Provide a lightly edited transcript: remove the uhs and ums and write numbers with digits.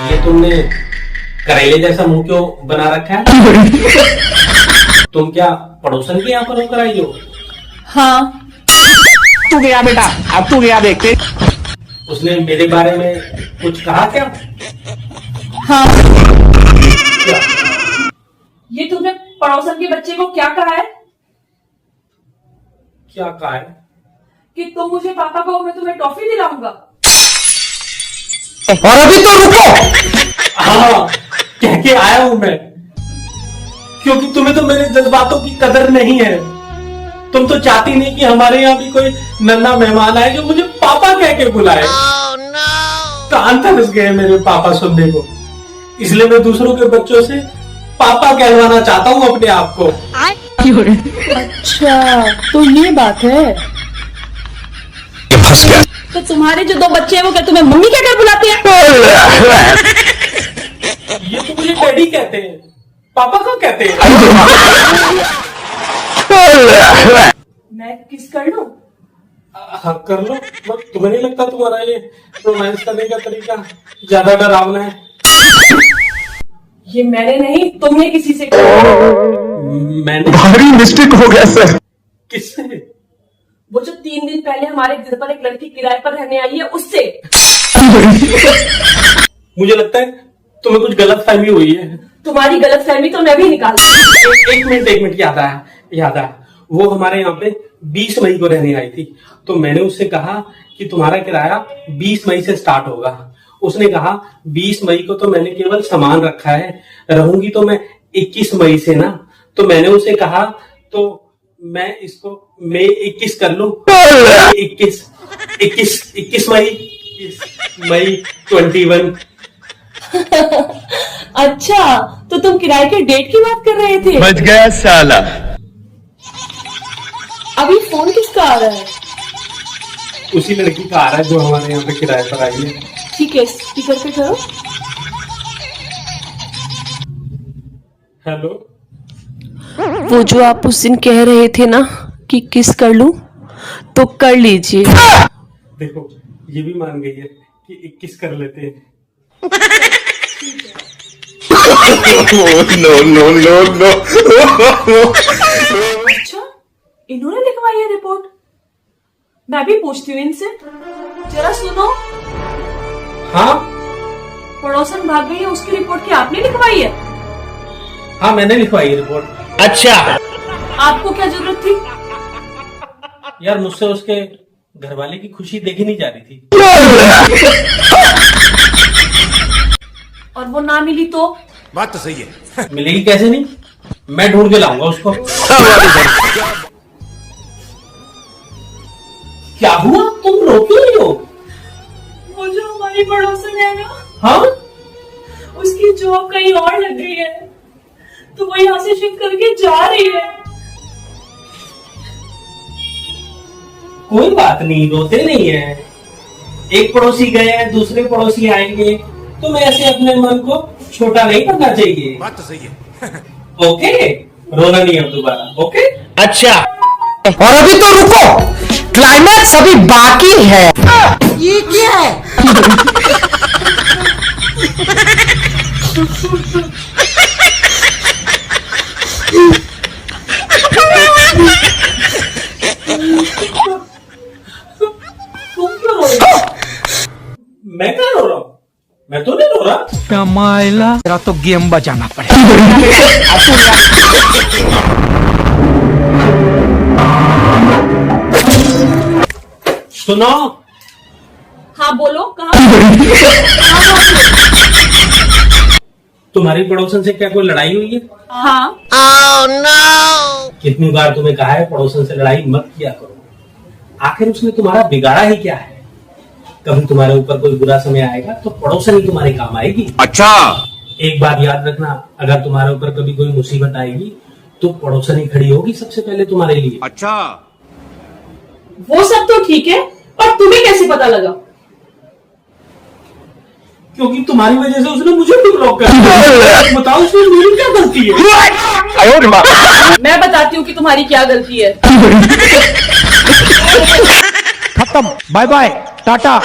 ये तुमने करेले जैसा मुंह क्यों बना रखा है? तुम क्या पड़ोसन के यहाँ पर होकर आई हो? हाँ। तू गया बेटा, अब तू गया देखते। उसने मेरे बारे में कुछ कहा क्या? हाँ। क्या? ये तुमने पड़ोसन के बच्चे को क्या कहा है? क्या कहा है? कि तुम मुझे पापा कहो, मैं तुम्हें टॉफी दिलाऊंगा। और अभी तो रुको। हाँ, कह के आया हूं मैं, क्योंकि तुम्हें तो मेरे जज्बातों की कदर नहीं है। तुम तो चाहती नहीं कि हमारे यहाँ भी कोई नन्हा मेहमान आए जो मुझे पापा कह के बुलाए। कान तरस गए मेरे पापा सुनने को, इसलिए मैं दूसरों के बच्चों से पापा कहलवाना चाहता हूँ अपने आप को। अच्छा, तो ये बात है। फंस गया। तो तुम्हारे जो दो बच्चे हैं वो क्या तुम्हें मम्मी कहकर बुलाते हैं? ये तो मुझे डैडी कहते हैं, पापा का कहते हैं। मैं किस कर लूं? हाँ कर लो, बस तुम्हें नहीं लगता तुम्हारा ये रोमांस करने का तरीका ज्यादा डरावना है? ये मैंने नहीं, तुमने किसी से कहा। मैंने? भारी मिस्टेक हो गया सर। किससे? वो जो 3 दिन पहले हमारे घर पर एक लड़की किराए पर रहने आई है, उससे। मुझे लगता है तुम्हें कुछ गलत फहमी हुई है। तुम्हारी गलत फहमी तो मैं भी निकाल। एक मिनट, याद आया। वो हमारे यहाँ पे 20 मई को रहने आई थी, तो मैंने उससे कहा कि तुम्हारा किराया 20 मई से स्टार्ट होगा। उसने कहा 20 मई को तो मैंने केवल सामान रखा है, रहूंगी तो मैं 21 मई से ना। तो मैंने उसे कहा तो मैं इसको मई 21 कर लूं। 21 मई 21। अच्छा, तो तुम किराए के डेट की बात कर रहे थे? बच गया साला। अभी फोन किसका आ रहा है? उसी लड़की का आ रहा है जो हमारे यहाँ पे किराए पर आई है। ठीक है, स्पीकर पे करो। हेलो। वो जो आप उस दिन कह रहे थे ना कि किस कर लूं, तो कर लीजिए। देखो, ये भी मान गई है कि 21 कर लेते हैं। नो। अच्छा, इन्होंने लिखवाई है रिपोर्ट? मैं भी पूछती हूँ इनसे। जरा सुनो। हाँ पड़ोसन भाग गई है, उसकी रिपोर्ट क्या आपने लिखवाई है? हाँ, मैंने लिखवाई है रिपोर्ट। अच्छा, आपको क्या जरूरत थी? यार, मुझसे उसके घरवाले की खुशी देखी नहीं जा रही थी। और वो ना मिली तो? बात तो सही है। मिलेगी कैसे नहीं, मैं ढूंढ के लाऊंगा उसको। क्या हुआ, तुम रो क्यों रही हो? वो जो हमारी पड़ोसन है ना, हाँ, उसकी जॉब कहीं और लग गई है, तो वो यहाँ से शिफ्ट करके जा रही है। कोई बात नहीं, रोते नहीं है। एक पड़ोसी गए, दूसरे पड़ोसी आएंगे, तुम ऐसे अपने मन को छोटा नहीं करना चाहिए। बात तो सही है। ओके, रोना नहीं अब दोबारा। ओके, अच्छा। और अभी तो रुको, क्लाइमैक्स अभी बाकी है। ये क्या है? तुम क्यों रो रही हो? मैं क्या रो रहा हूँ? मैं तो नहीं रो रहा। कमाइला, तेरा तो गेम बजाना पड़ेगा। सुनो। हाँ बोलो, कहाँ? तुम्हारी पड़ोसन से क्या कोई लड़ाई हुई है? हाँ। कितनी बार तुम्हें कहा है पड़ोसन से लड़ाई मत किया करो। आखिर उसने तुम्हारा बिगाड़ा ही क्या है? कभी तुम्हारे ऊपर कोई बुरा समय आएगा तो पड़ोसन ही तुम्हारे काम आएगी। अच्छा, एक बात याद रखना, अगर तुम्हारे ऊपर कभी कोई मुसीबत आएगी तो पड़ोसन ही खड़ी होगी सबसे पहले तुम्हारे लिए। अच्छा। वो सब तो ठीक है, पर तुम्हें कैसे पता लगा? क्योंकि तुम्हारी वजह से उसने मुझे भी ब्लॉक कर दिया। बताओ उसमें मेरी क्या गलती है? मैं बताती हूँ कि तुम्हारी क्या गलती है। खत्म, बाय बाय, टाटा।